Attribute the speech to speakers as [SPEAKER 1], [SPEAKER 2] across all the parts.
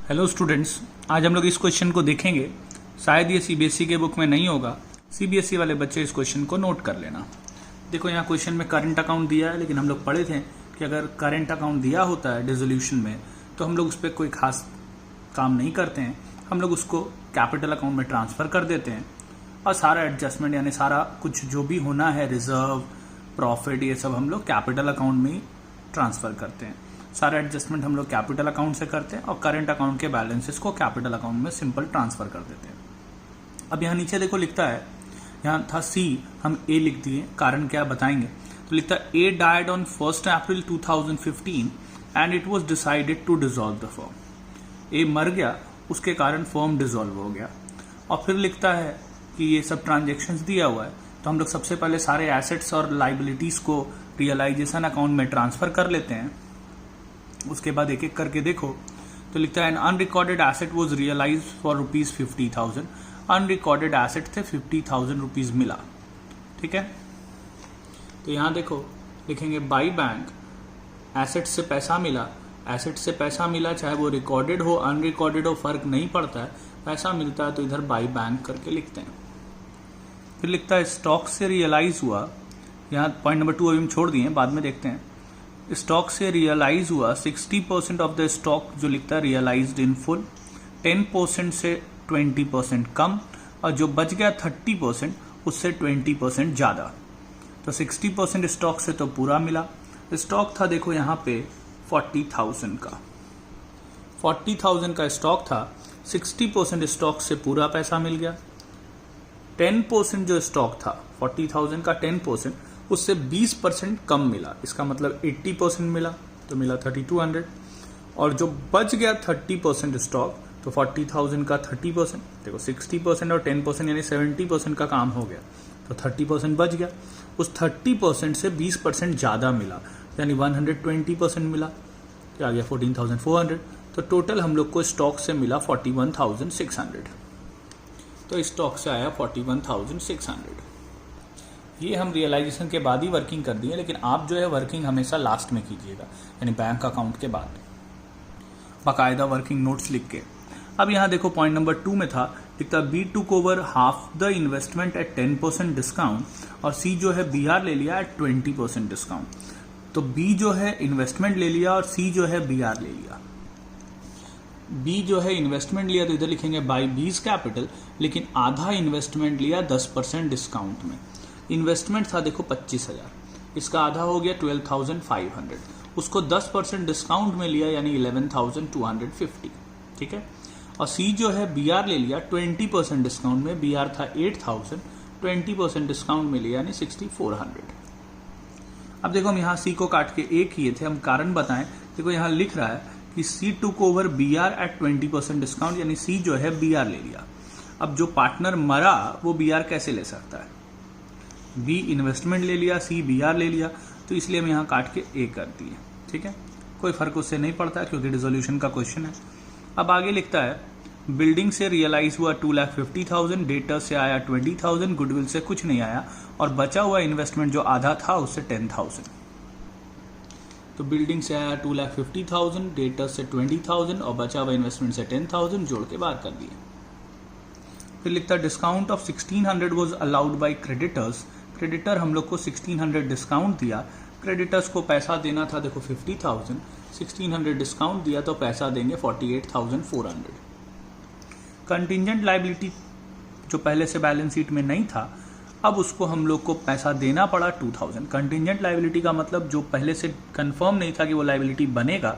[SPEAKER 1] Hello students, आज हम लोग इस क्वेश्चन को देखेंगे। शायद ये सीबीएसई के बुक में नहीं होगा। सीबीएसई वाले बच्चे इस क्वेश्चन को नोट कर लेना। देखो यहाँ क्वेश्चन में करंट अकाउंट दिया है, लेकिन हम लोग पढ़े थे कि अगर करंट अकाउंट दिया होता है डिसोल्यूशन में तो हम लोग उस पर कोई खास काम नहीं करते हैं। हम लोग उसको कैपिटल अकाउंट में ट्रांसफर कर देते हैं और सारा एडजस्टमेंट यानी सारा कुछ जो भी होना है, रिजर्व, प्रॉफिट, ये सब हम लोग कैपिटल अकाउंट में ही ट्रांसफर करते हैं। सारा एडजस्टमेंट हम लोग कैपिटल अकाउंट से करते हैं और करंट अकाउंट के बैलेंसेस को कैपिटल अकाउंट में सिंपल ट्रांसफर कर देते हैं। अब यहाँ नीचे देखो लिखता है, यहाँ था सी, हम ए लिख दिए, कारण क्या बताएंगे। तो लिखता है A died on 1 April 2015 and it was decided to dissolve the firm. A मर गया, उसके कारण फर्म डिसॉल्व हो गया। और फिर लिखता है कि ये सब ट्रांजेक्शन्स दिया हुआ है, तो हम लोग सबसे पहले सारे एसेट्स और लाइबिलिटीज को रियलाइजेशन अकाउंट में ट्रांसफर कर लेते हैं। उसके बाद एक एक करके देखो तो लिखता है an unrecorded asset was realise for ₹50,000। Unrecorded asset थे, 50,000 रुपीज मिला। ठीक है, तो यहां देखो लिखेंगे बाई बैंक, एसेट से पैसा मिला। एसेट से पैसा मिला, चाहे वो रिकॉर्डेड हो अनरिकॉर्डेड हो फर्क नहीं पड़ता है, पैसा मिलता है तो इधर बाई बैंक करके लिखते हैं। फिर लिखता है स्टॉक से रियलाइज हुआ। यहाँ पॉइंट नंबर 2 अभी हम छोड़ दिए, बाद में देखते हैं। स्टॉक से रियलाइज हुआ 60% ऑफ द स्टॉक, जो लिखता है रियलाइज्ड इन फुल, 10% से 20% कम, और जो बच गया 30% उससे 20% ज्यादा। तो 60% स्टॉक से तो पूरा मिला। स्टॉक था देखो यहाँ पे 40,000 का, 40,000 का स्टॉक था, 60% स्टॉक से पूरा पैसा मिल गया। 10% जो स्टॉक था 40,000 का, 10% उससे 20% कम मिला, इसका मतलब 80% मिला, तो मिला 3200। और जो बच गया 30% स्टॉक, तो 40,000 का 30%, देखो 60% और 10% यानी 70% का काम हो गया, तो 30% बच गया। उस 30% से 20% ज्यादा मिला, यानी 120% मिला, तो आ गया 14,400। तो टोटल हम लोग को स्टॉक से मिला 41,600। तो स्टॉक से आया 41,600। ये हम रियलाइजेशन के बाद ही वर्किंग कर दिए, लेकिन आप जो है वर्किंग हमेशा लास्ट में कीजिएगा, यानी बैंक अकाउंट के बाद, बाकायदा वर्किंग नोट्स लिख के। अब यहाँ देखो पॉइंट नंबर 2 में था, लिखता B took over half the investment at 10% discount, और सी जो है बीआर ले लिया एट 20% डिस्काउंट। तो बी जो है इन्वेस्टमेंट ले लिया और सी जो है बीआर ले लिया। बी जो है इन्वेस्टमेंट लिया तो इधर लिखेंगे बाई बीज कैपिटल, लेकिन आधा इन्वेस्टमेंट लिया 10% डिस्काउंट में। इन्वेस्टमेंट था देखो 25,000, इसका आधा हो गया 12,500, उसको 10% डिस्काउंट में लिया यानी 11,250। ठीक है, और सी जो है बीआर ले लिया 20% डिस्काउंट में, बीआर था 8,000, 20% डिस्काउंट में लिया यानी 6,400। अब देखो हम यहाँ सी को काट के ए किए थे, हम कारण बताएं। देखो यहाँ लिख रहा है कि C took over BR at 20% discount, यानी सी जो है बीआर ले लिया। अब जो पार्टनर मरा वो बीआर कैसे ले सकता है? बी इन्वेस्टमेंट ले लिया, सी बीआर ले लिया, तो इसलिए हम यहाँ काट के ए कर दिए। ठीक है, कोई फर्क उससे नहीं पड़ता क्योंकि डिसोल्यूशन का क्वेश्चन है। अब आगे लिखता है बिल्डिंग से रियलाइज हुआ 2,50,000, डेटर से आया 20,000, गुडविल से कुछ नहीं आया, और बचा हुआ इन्वेस्टमेंट जो आधा था उससे 10,000। तो बिल्डिंग से आया 2,50,000, डेटर से 20,000 और बचा हुआ इन्वेस्टमेंट से 10,000, जोड़ के बाहर कर दिए। फिर लिखता है discount of 1,600 was allowed by creditors. Creditor हम लोग को 1,600 डिस्काउंट दिया, क्रेडिटर्स को पैसा देना था देखो 50,000, 1,600 डिस्काउंट दिया तो पैसा देंगे 48,400। कंटिजेंट लायबिलिटी जो पहले से बैलेंस शीट में नहीं था, अब उसको हम लोग को पैसा देना पड़ा 2,000। कंटिजेंट लायबिलिटी का मतलब जो पहले से कंफर्म नहीं था कि वो लायबिलिटी बनेगा,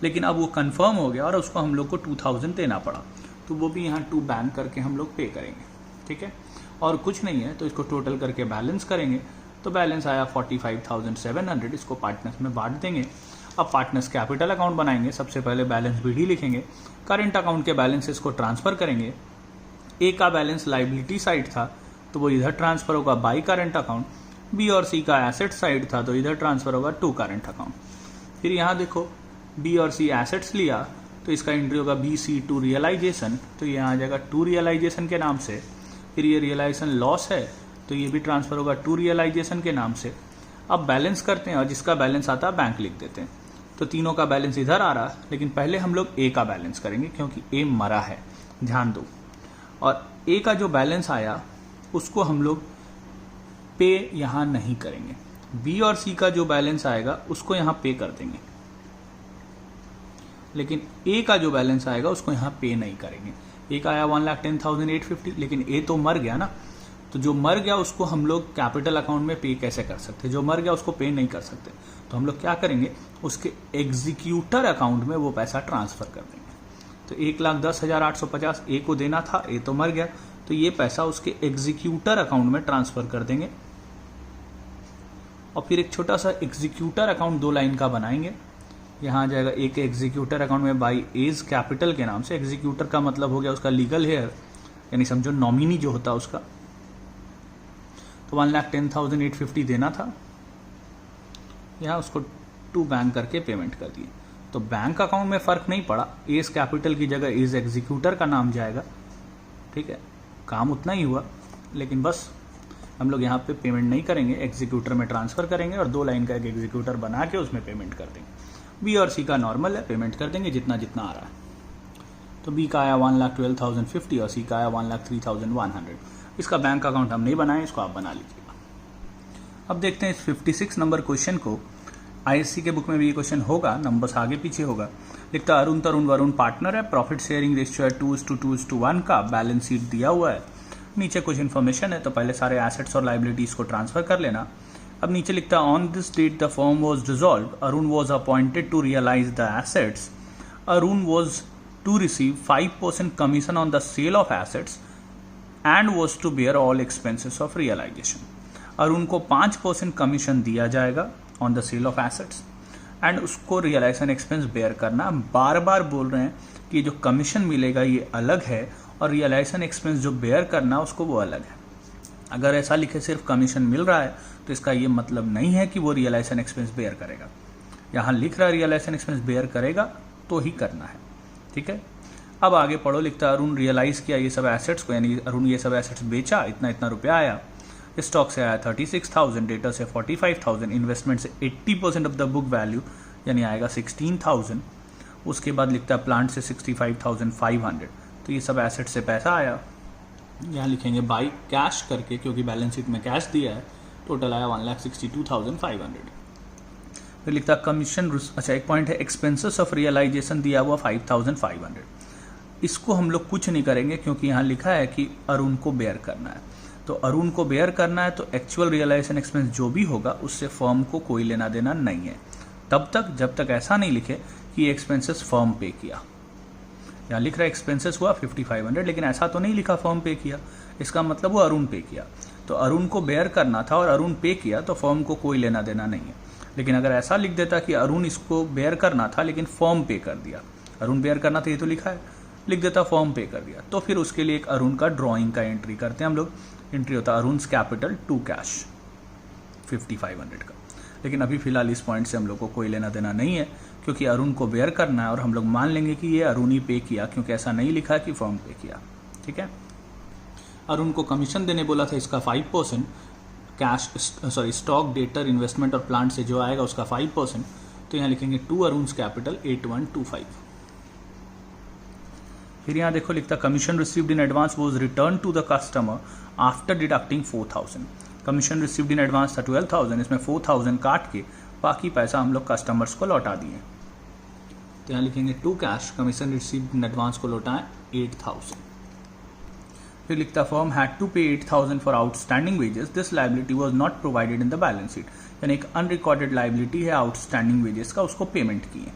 [SPEAKER 1] लेकिन अब वो कंफर्म हो गया और उसको हम लोग को 2,000 देना पड़ा, तो वो भी यहाँ 2 बैंक करके हम लोग पे करेंगे। ठीक है, और कुछ नहीं है तो इसको टोटल करके बैलेंस करेंगे, तो बैलेंस आया 45,700। इसको पार्टनर्स में बांट देंगे। अब पार्टनर्स कैपिटल अकाउंट बनाएंगे, सबसे पहले बैलेंस बीडी लिखेंगे, करंट अकाउंट के बैलेंसेस को ट्रांसफर करेंगे। ए का बैलेंस लाइबिलिटी साइड था तो वो इधर ट्रांसफर होगा बाई करंट अकाउंट, बी और सी का एसेट साइड था तो इधर ट्रांसफर होगा टू करंट अकाउंट। फिर यहाँ देखो बी और सी एसेट्स लिया तो इसका एंट्री होगा बी सी टू रियलाइजेशन, तो यहाँ आ जाएगा टू रियलाइजेशन के नाम से। फिर ये रियलाइजेशन लॉस है तो ये भी ट्रांसफर होगा टू रियलाइजेशन के नाम से। अब बैलेंस करते हैं और जिसका बैलेंस आता है बैंक लिख देते हैं। तो तीनों का बैलेंस इधर आ रहा है, लेकिन पहले हम लोग ए का बैलेंस करेंगे क्योंकि ए मरा है, ध्यान दो। और ए का जो बैलेंस आया उसको हम लोग पे यहां नहीं करेंगे। बी और सी का जो बैलेंस आएगा उसको यहां पे कर देंगे, लेकिन ए का जो बैलेंस आएगा उसको यहां पे नहीं करेंगे। ए का आया 1,10,850, लेकिन ए तो मर गया ना, तो जो मर गया उसको हम लोग कैपिटल अकाउंट में पे कैसे कर सकते? जो मर गया उसको पे नहीं कर सकते, तो हम लोग क्या करेंगे, उसके एग्जीक्यूटर अकाउंट में वो पैसा ट्रांसफर कर देंगे। तो 1,10,850 ए को देना था, ए तो मर गया, तो ये पैसा उसके एग्जीक्यूटर अकाउंट में ट्रांसफर कर देंगे। और फिर एक छोटा सा एग्जीक्यूटर अकाउंट 2 लाइन का बनाएंगे। यहाँ आ जाएगा ए के एग्जीक्यूटर अकाउंट में बाई एज कैपिटल के नाम से। एग्जीक्यूटर का मतलब हो गया उसका लीगल हेयर, यानी समझो नॉमिनी जो होता है उसका। तो 1,10,850 देना था, यहाँ उसको टू बैंक करके पेमेंट कर दिए। तो बैंक अकाउंट में फर्क नहीं पड़ा, एज कैपिटल की जगह एज एग्जीक्यूटर का नाम जाएगा, ठीक है, काम उतना ही हुआ। लेकिन बस हम लोग यहाँ पे पेमेंट नहीं करेंगे, एग्जीक्यूटर में ट्रांसफर करेंगे और 2 लाइन का एक एग्जीक्यूटर बना के उसमें पेमेंट कर देंगे। बी और सी का नॉर्मल है, पेमेंट कर देंगे जितना जितना आ रहा है। तो बी का आया 1,12,050 और सी का आया 1,03,100। इसका बैंक अकाउंट हम नहीं बनाए, इसको आप बना लीजिएगा। अब देखते हैं इस 56 नंबर क्वेश्चन को। आईएससी के बुक में भी ये क्वेश्चन होगा, नंबर्स आगे पीछे होगा। लिखता अरुण तरुण वरुण पार्टनर है, प्रॉफिट शेयरिंग रेशियो है 2:2:1 का, बैलेंस शीट दिया हुआ है, नीचे कुछ इन्फॉर्मेशन है। तो पहले सारे एसेट्स और लाइबिलिटीज को ट्रांसफर कर लेना। अब नीचे लिखता on this date the firm was dissolved, Arun was appointed to realise the assets, Arun was to receive 5% commission on the sale of assets and was to bear all expenses of realisation. Arun को 5% commission दिया जाएगा on the sale of assets and उसको realisation expense bear करना। बार बार बोल रहे हैं कि जो कमीशन मिलेगा ये अलग है और रियलाइजेशन एक्सपेंस जो बेयर करना उसको वो अलग है। अगर ऐसा लिखे सिर्फ कमीशन मिल रहा है तो इसका ये मतलब नहीं है कि वो रियलाइजेशन एक्सपेंस बेयर करेगा। यहाँ लिख रहा है रियलाइजेशन एक्सपेंस बेयर करेगा तो ही करना है, ठीक है। अब आगे पढ़ो। लिखता अरुण रियलाइज किया ये सब एसेट्स को, यानी अरुण ये सब एसेट्स बेचा, इतना इतना रुपया आया। स्टॉक से आया 36,000, डेटा से 45,000, इन्वेस्टमेंट से 80% ऑफ द बुक वैल्यू यानी आएगा 16,000। उसके बाद लिखता है प्लांट से 65,500। तो ये सब एसेट से पैसा आया। यहाँ लिखेंगे बाई कैश करके, क्योंकि बैलेंस शीट में कैश दिया है। टोटल आया 1,62,500। फिर लिखता है कमीशन, अच्छा एक पॉइंट है, एक्सपेंसेस ऑफ रियलाइजेशन दिया हुआ 5,500। इसको हम लोग कुछ नहीं करेंगे क्योंकि यहाँ लिखा है कि अरुण को बेयर करना है। तो अरुण को बेयर करना है तो एक्चुअल रियलाइजेशन एक्सपेंस जो भी होगा उससे फर्म को कोई लेना देना नहीं है, तब तक जब तक ऐसा नहीं लिखे कि एक्सपेंसेस फर्म पे किया। यहाँ लिख रहा है एक्सपेंसेस हुआ 5,500, लेकिन ऐसा तो नहीं लिखा फर्म पे किया, इसका मतलब वो अरुण पे किया। तो अरुण को बेयर करना था और अरुण पे किया तो फर्म को कोई लेना देना नहीं है। लेकिन अगर ऐसा लिख देता कि अरुण इसको बेयर करना था लेकिन फर्म पे कर दिया, अरुण बेयर करना था ये तो लिखा है, लिख देता फर्म पे कर दिया, तो फिर उसके लिए एक अरुण का ड्रॉइंग का एंट्री करते हैं हम लोग। एंट्री होता है अरुण्स कैपिटल टू कैश 5,500 का। लेकिन अभी फिलहाल इस पॉइंट से हम लोग को कोई लेना देना नहीं है क्योंकि अरुण को बेयर करना है और हम लोग मान लेंगे कि ये अरुण ही पे किया, क्योंकि ऐसा नहीं लिखा है कि फर्म पे किया, ठीक है। अरुण को कमीशन देने बोला था, इसका 5% cash, sorry stock, debtor, investment और प्लांट से जो आएगा उसका 5%। तो यहाँ लिखेंगे टू अरुण्स कैपिटल 8125। फिर यहाँ देखो लिखता commission received in advance was return to the customer after deducting 4,000। Commission received in advance था 12,000, इसमें 4,000 काट के बाकी पैसा हम लोग कस्टमर्स को लौटा दिए। तो यहाँ लिखेंगे to cash commission received in advance को लौटाएं 8,000। फिर लिखता फर्म हैड टू पे 8,000 for outstanding wages, this liability was not provided in the balance sheet. यानी एक अनरिकॉर्डेड लाइबिलिटी है आउटस्टैंडिंग वेजेस का, उसको पेमेंट किए।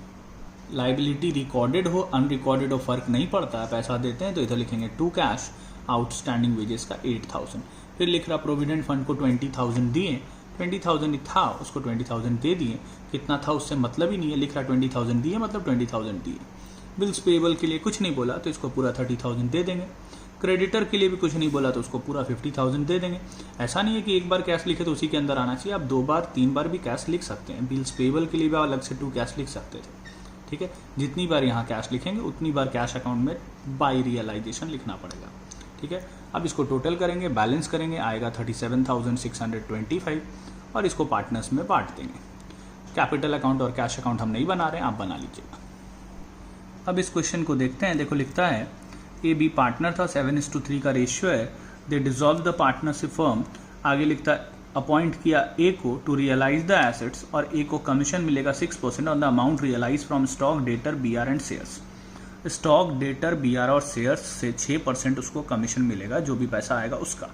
[SPEAKER 1] लाइबिलिटी रिकॉर्डेड हो अनरिकॉर्डेड हो फर्क नहीं पड़ता है, पैसा देते हैं तो इधर लिखेंगे टू कैश आउटस्टैंडिंग वेजेस का 8,000। फिर लिख रहा प्रोविडेंट फंड को 20,000 दिए, 20,000 था उसको 20,000 दे दिए, कितना था उससे मतलब ही नहीं है, लिख रहा 20,000 दिए मतलब 20,000 दिए। बिल्स पेबल के लिए कुछ नहीं बोला तो इसको पूरा 30,000 दे देंगे। क्रेडिटर के लिए भी कुछ नहीं बोला तो उसको पूरा 50,000 दे देंगे। ऐसा नहीं है कि एक बार कैश लिखे तो उसी के अंदर आना चाहिए, आप 2 बार 3 बार भी कैश लिख सकते हैं। बिल्स पेबल के लिए भी अलग से 2 कैश लिख सकते थे, ठीक है। जितनी बार यहाँ कैश लिखेंगे उतनी बार कैश अकाउंट में बाय रियलाइजेशन लिखना पड़ेगा, ठीक है। अब इसको टोटल करेंगे, बैलेंस करेंगे, आएगा 37,625 और इसको पार्टनर्स में बांट देंगे। कैपिटल अकाउंट और कैश अकाउंट हम नहीं बना रहे हैं, आप बना लीजिएगा। अब इस क्वेश्चन को देखते हैं। देखो लिखता है ए बी पार्टनर था, 7:3 का रेशियो है। दे डिसॉल्व द पार्टनरशिप फर्म। आगे लिखता है अपॉइंट किया ए को टू रियलाइज द एसेट्स और ए को कमीशन मिलेगा 6% on the amount realise from stock, debtor, BR and shares. Stock, debtor, BR और शेयर्स से 6% उसको कमीशन मिलेगा, जो भी पैसा आएगा उसका।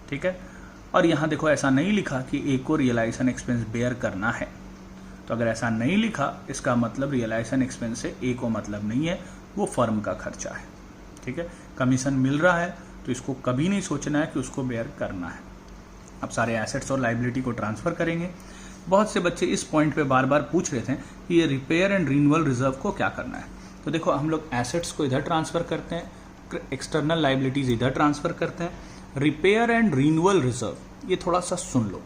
[SPEAKER 1] ठीक है। और यहाँ देखो ऐसा नहीं लिखा कि ए को रियलाइजेशन एक्सपेंस बेयर करना है। तो अगर ऐसा नहीं लिखा इसका मतलब रियलाइजेशन एक्सपेंस से ए को मतलब नहीं है, वो फर्म का खर्चा है। ठीक है। कमीशन मिल रहा है तो इसको कभी नहीं सोचना है कि उसको बेयर करना है। अब सारे एसेट्स और लाइबिलिटी को ट्रांसफर करेंगे। बहुत से बच्चे इस पॉइंट पे बार बार पूछ रहे थे कि ये रिपेयर एंड रिन्यूअल रिजर्व को क्या करना है। तो देखो हम लोग एसेट्स को इधर ट्रांसफर करते हैं, एक्सटर्नल लाइबिलिटीज इधर ट्रांसफर करते हैं। रिपेयर एंड रिन्यूअल रिजर्व ये थोड़ा सा सुन लो।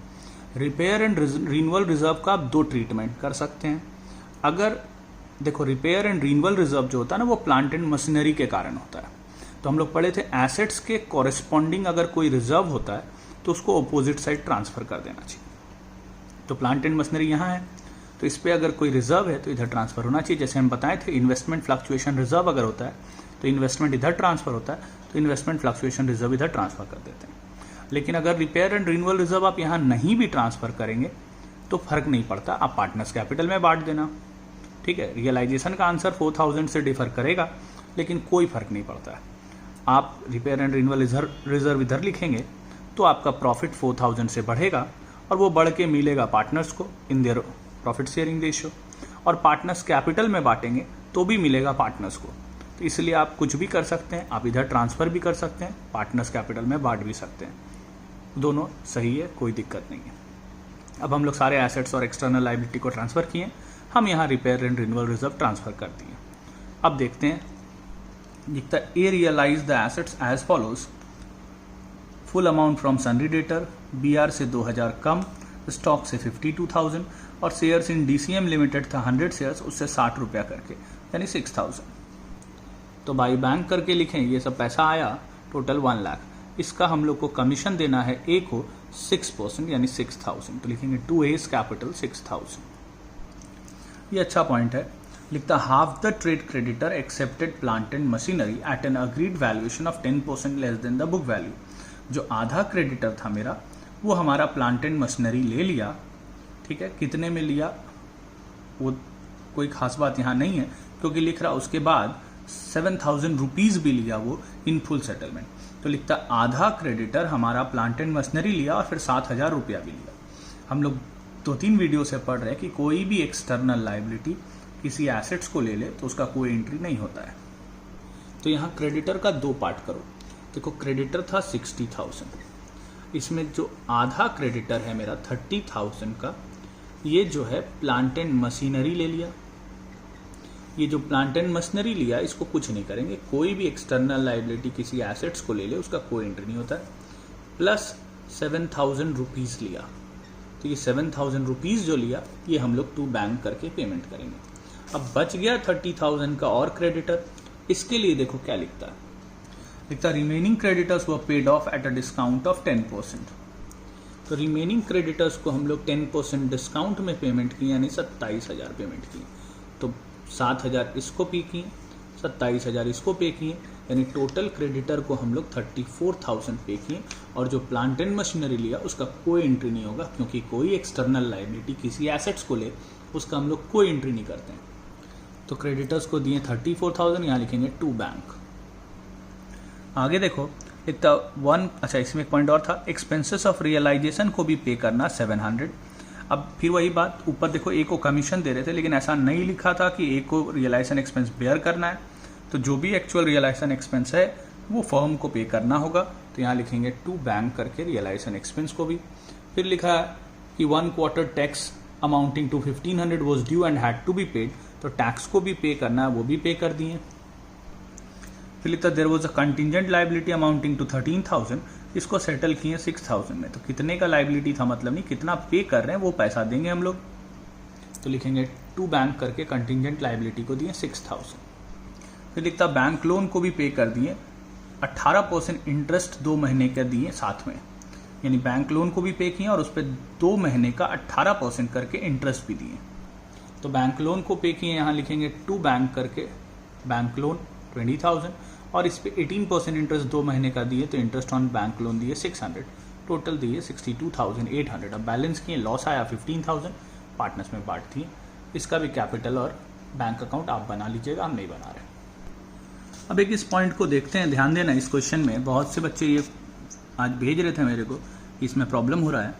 [SPEAKER 1] रिपेयर एंड रिन्यूअल रिजर्व का आप दो ट्रीटमेंट कर सकते हैं। अगर देखो रिपेयर एंड रिन्यूअल रिजर्व जो होता है ना, वो प्लांट एंड मशीनरी के कारण होता है। तो हम लोग पढ़े थे एसेट्स के कॉरेस्पॉन्डिंग अगर कोई रिजर्व होता है तो उसको अपोजिट साइड ट्रांसफर कर देना चाहिए। तो प्लांट एंड मशीनरी यहाँ है, तो इस पर अगर कोई रिजर्व है तो इधर ट्रांसफर होना चाहिए। जैसे हम बताए थे इन्वेस्टमेंट फ्लक्चुएशन रिजर्व अगर होता है तो इन्वेस्टमेंट इधर ट्रांसफर होता है, तो इन्वेस्टमेंट फ्लक्चुएशन रिजर्व इधर ट्रांसफर कर देते हैं। लेकिन अगर रिपेयर एंड रिन्यूअल रिजर्व आप यहाँ नहीं भी ट्रांसफर करेंगे तो फर्क नहीं पड़ता, आप पार्टनर्स कैपिटल में बांट देना। ठीक है। रियलाइजेशन का आंसर 4000 से डिफर करेगा, लेकिन कोई फर्क नहीं पड़ता है। आप रिपेयर एंड रिन्यूअल रिजर्व इधर लिखेंगे तो आपका प्रॉफिट 4000 से बढ़ेगा और वो बढ़ के मिलेगा पार्टनर्स को in their profit sharing ratio, और पार्टनर्स कैपिटल में बांटेंगे तो भी मिलेगा पार्टनर्स को। तो इसलिए आप कुछ भी कर सकते हैं, आप इधर ट्रांसफर भी कर सकते हैं, पार्टनर्स कैपिटल में बांट भी सकते हैं, दोनों सही है, कोई दिक्कत नहीं है। अब हम लोग सारे एसेट्स और एक्सटर्नल लाइबिलिटी को ट्रांसफर किए, हम यहाँ repair and renewal reserve transfer कर दिए। अब देखते हैं, दिखता है A realise the assets as follows. Full amount from sundry debtor, BR से 2000 कम, स्टॉक से 52,000 और शेयर्स इन डीसीएम लिमिटेड था 100 शेयर्स, उससे 60 रुपया करके यानी 6000। तो बाई बैंक करके लिखें, ये सब पैसा आया टोटल 1 लाख। इसका हम लोग को कमीशन देना है ए को 6% यानी 6000, तो लिखेंगे टू एज कैपिटल 6000। ये अच्छा पॉइंट है। लिखता half the trade creditor accepted plant and machinery at an agreed valuation of 10% less than the book value. जो आधा क्रेडिटर था मेरा, वो हमारा प्लांट एंड मशीनरी ले लिया। ठीक है। कितने में लिया वो कोई खास बात यहाँ नहीं है, क्योंकि लिख रहा उसके बाद 7000 रुपीज भी लिया वो इन फुल सेटलमेंट। तो लिखता आधा क्रेडिटर हमारा प्लांट एंड मशीनरी लिया और फिर 7000 रुपया भी लिया। हम लोग 2-3 वीडियो से पढ़ रहे हैं कि कोई भी एक्सटर्नल लाइबिलिटी किसी एसेट्स को ले ले तो उसका कोई एंट्री नहीं होता है। तो यहाँ क्रेडिटर का 2 पार्ट करो। देखो क्रेडिटर था 60,000, इसमें जो आधा क्रेडिटर है मेरा 30,000 का, ये जो है प्लांट एंड मशीनरी ले लिया। ये जो प्लांट एंड मशीनरी लिया इसको कुछ नहीं करेंगे, कोई भी एक्सटर्नल लाइबिलिटी किसी एसेट्स को ले ले उसका कोई एंट्री नहीं होता है। प्लस 7000 रुपीज लिया, तो ये 7000 रुपीज जो लिया ये हम लोग टू बैंक करके पेमेंट करेंगे। अब बच गया 30,000 का और क्रेडिटर, इसके लिए देखो क्या लिखता है। लिखता remaining creditors were paid of at a discount of 10%। तो रिमेनिंग क्रेडिटर्स को हम लोग 10% डिस्काउंट में पेमेंट किए, यानी 27,000 पेमेंट किए। तो 7,000 इसको पे किए, 27,000 इसको पे किए, यानी टोटल क्रेडिटर को हम लोग 34,000 पे किए। और जो प्लांट एंड मशीनरी लिया उसका कोई एंट्री नहीं होगा, क्योंकि कोई एक्सटर्नल लाइबिलिटी किसी एसेट्स को ले उसका हम लोग कोई एंट्री नहीं करते हैं। तो क्रेडिटर्स को दिए 34,000, यहाँ लिखेंगे टू बैंक। आगे देखो इतना 1, अच्छा इसमें एक पॉइंट और था, एक्सपेंसेस ऑफ रियलाइजेशन को भी पे करना 700। अब फिर वही बात, ऊपर देखो ए को कमीशन दे रहे थे, लेकिन ऐसा नहीं लिखा था कि ए को रियलाइजेशन एक्सपेंस बेयर करना है। तो जो भी एक्चुअल रियलाइजेशन एक्सपेंस है वो फर्म को पे करना होगा। तो यहाँ लिखेंगे टू बैंक करके रियलाइजेशन एक्सपेंस को भी। फिर लिखा है कि 1 quarter tax amounting to 1500 was due and had to be paid. तो टैक्स को भी पे करना है, वो भी पे कर दिए। फिर लिखता there was a contingent liability amounting to 13,000, इसको सेटल किए 6,000 में। तो कितने का लाइबिलिटी था मतलब नहीं, कितना पे कर रहे हैं वो पैसा देंगे हम लोग। तो लिखेंगे टू बैंक करके कंटिंजेंट लाइबिलिटी को दिए 6,000। फिर लिखता बैंक लोन को भी पे कर दिए, 18% इंटरेस्ट 2 महीने के दिए साथ में, यानी बैंक लोन को भी पे किए और उस पर 2 महीने का 18% करके इंटरेस्ट भी दिए। तो बैंक लोन को पे किए, यहाँ लिखेंगे टू बैंक करके बैंक लोन 20,000 और इस पे 18% इंटरेस्ट 2 महीने का दिए, तो इंटरेस्ट ऑन बैंक लोन दिए 600, टोटल दिए 62,800। अब बैलेंस किए, लॉस आया 15,000, पार्टनर्स में बांट दिए। इसका भी कैपिटल और बैंक अकाउंट आप बना लीजिएगा, हम नहीं बना रहे। अब एक इस पॉइंट को देखते हैं, ध्यान देना इस क्वेश्चन में बहुत से बच्चे ये आज भेज रहे थे मेरे को, इसमें प्रॉब्लम हो रहा है।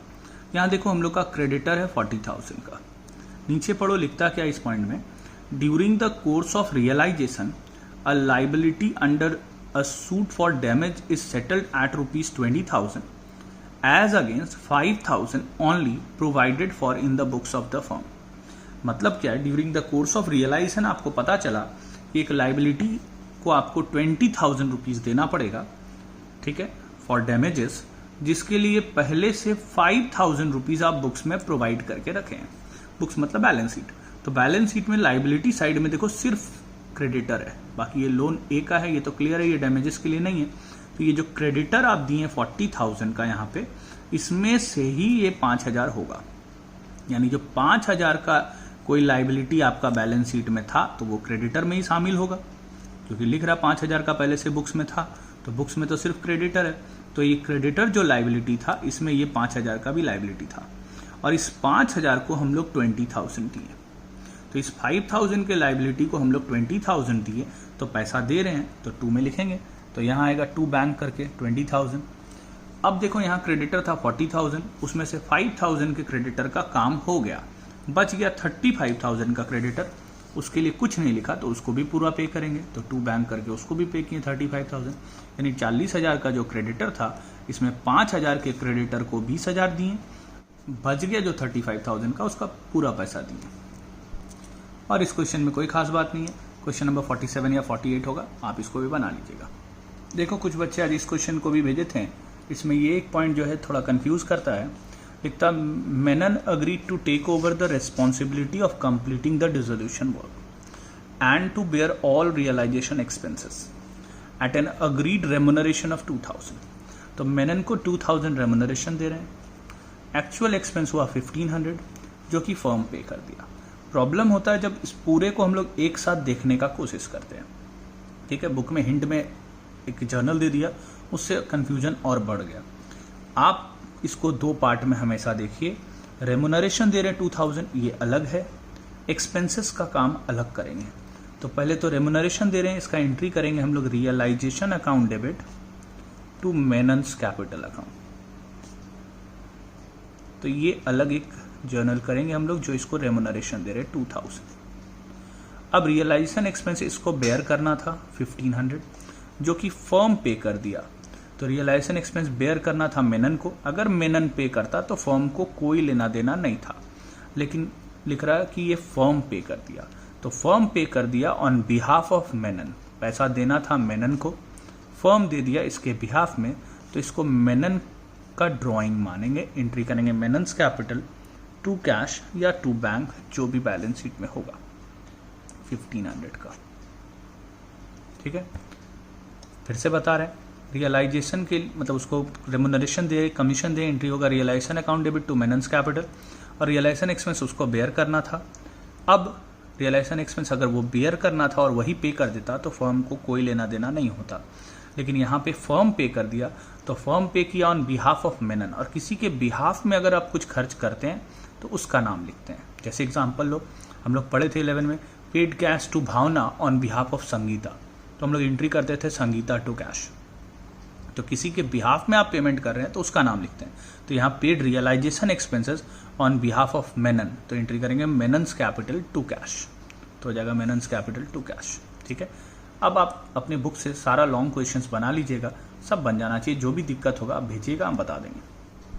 [SPEAKER 1] यहाँ देखो हम लोग का क्रेडिटर है 40,000 का, नीचे पढ़ो लिखता क्या इस पॉइंट में, during the course of realisation a liability under a suit for damage is settled at ₹20,000 as against 5,000 only provided for in the books of the firm. मतलब क्या है, during the course of realisation आपको पता चला कि एक liability को आपको 20,000 रुपीज देना पड़ेगा, ठीक है, फॉर डैमेजेस, जिसके लिए पहले से 5,000 रुपीज आप बुक्स में प्रोवाइड करके रखे हैं। बुक्स मतलब बैलेंस शीट। तो बैलेंस शीट में लाइबिलिटी साइड में देखो सिर्फ क्रेडिटर है, बाकी ये लोन ए का है, ये तो क्लियर है, ये डैमेजेस के लिए नहीं है। तो ये जो क्रेडिटर आप दिए 40,000 का यहाँ पे, इसमें से ही ये 5,000 होगा। यानी जो 5,000 का कोई लाइबिलिटी आपका बैलेंस शीट में था तो वो क्रेडिटर में ही शामिल होगा, क्योंकि लिख रहा 5,000 का पहले से बुक्स में था, तो बुक्स में तो सिर्फ क्रेडिटर है। तो ये क्रेडिटर जो लाइबिलिटी था इसमें ये 5,000 का भी लाइबिलिटी था, और इस 5,000 को हम लोग 20,000 दिए। तो इस 5,000 के लाइबिलिटी को हम लोग 20,000 दिए, तो पैसा दे रहे हैं तो 2 में लिखेंगे। तो यहाँ आएगा टू बैंक करके 20,000। अब देखो यहाँ क्रेडिटर था 40,000, उसमें से 5,000 के क्रेडिटर का काम हो गया, बच गया 35,000 का क्रेडिटर, उसके लिए कुछ नहीं लिखा तो उसको भी पूरा पे करेंगे। तो टू बैंक करके उसको भी पे किए 35,000, यानी 40,000 का जो क्रेडिटर था इसमें 5,000 के क्रेडिटर को 20,000 दिए, बच गया जो 35,000 का उसका पूरा पैसा दिए। और इस क्वेश्चन में कोई खास बात नहीं है, क्वेश्चन नंबर 47 या 48 होगा, आप इसको भी बना लीजिएगा। देखो कुछ बच्चे आज इस क्वेश्चन को भी भेजे थे, इसमें ये एक पॉइंट जो है थोड़ा कंफ्यूज करता है। लिखता Menon agreed to take over the responsibility of completing the dissolution work and to bear all realisation expenses at an agreed remuneration of 2,000। तो मेनन को 2,000 रेमुनरेशन दे रहे हैं, एक्चुअल एक्सपेंस हुआ 1,500 जो कि फर्म पे कर दिया। प्रॉब्लम होता है जब इस पूरे को हम लोग एक साथ देखने का कोशिश करते हैं, ठीक है, बुक में हिंट में एक जर्नल दे दिया, उससे कंफ्यूजन और बढ़ गया। आप इसको 2 पार्ट में हमेशा देखिए, रेमुनरेशन दे रहे हैं 2,000, ये अलग है, एक्सपेंसेस का काम अलग करेंगे। तो पहले तो रेमुनरेशन दे रहे हैं, इसका एंट्री करेंगे हम लोग realisation account debit to Menon's capital account. तो ये अलग एक जर्नल करेंगे हम लोग जो इसको रेमुनरेशन दे रहे हैं 2,000। अब रियलाइजेशन एक्सपेंस इसको बेयर करना था 1,500 जो कि फर्म पे कर दिया। तो रियलाइजेशन एक्सपेंस बेयर करना था मेनन को, अगर मेनन पे करता तो फर्म को कोई लेना देना नहीं था, लेकिन लिख रहा है कि ये फर्म पे कर दिया, तो फर्म पे कर दिया ऑन बिहाफ ऑफ मेनन। पैसा देना था मेनन को, फर्म दे दिया इसके बिहाफ में, तो इसको मेनन का ड्रॉइंग मानेंगे, एंट्री करेंगे मेनन्स कैपिटल टू कैश या टू बैंक, जो भी बैलेंस शीट में होगा 1,500 का। ठीक है, फिर से बता रहे हैं, रियलाइजेशन के मतलब उसको रेमुनरेशन दे, कमीशन दे, एंट्री होगा realisation account debit to Menon's capital, और रियलाइजेशन एक्सपेंस उसको बेयर करना था। अब रियलाइजेशन एक्सपेंस अगर वो बेयर करना था और वही पे कर देता तो फर्म को कोई लेना देना नहीं होता, लेकिन यहाँ पे फर्म पे कर दिया, तो फर्म पे किया ऑन बिहाफ ऑफ मेनन। और किसी के बिहाफ में अगर आप कुछ खर्च करते हैं तो उसका नाम लिखते हैं। जैसे एग्जाम्पल लो, हम लोग पढ़े थे 11 में, paid cash to Bhavana on behalf of Sangeeta, तो हम लोग एंट्री करते थे संगीता टू कैश। तो किसी के बिहाफ में आप पेमेंट कर रहे हैं तो उसका नाम लिखते हैं। तो यहाँ paid realisation expenses on behalf of Menon, तो एंट्री करेंगे मेनन्स कैपिटल टू कैश, तो हो जाएगा मेनन्स कैपिटल टू कैश। ठीक है, अब आप अपने बुक से सारा लॉन्ग क्वेश्चंस बना लीजिएगा, सब बन जाना चाहिए। जो भी दिक्कत होगा आप भेजिएगा, हम बता देंगे।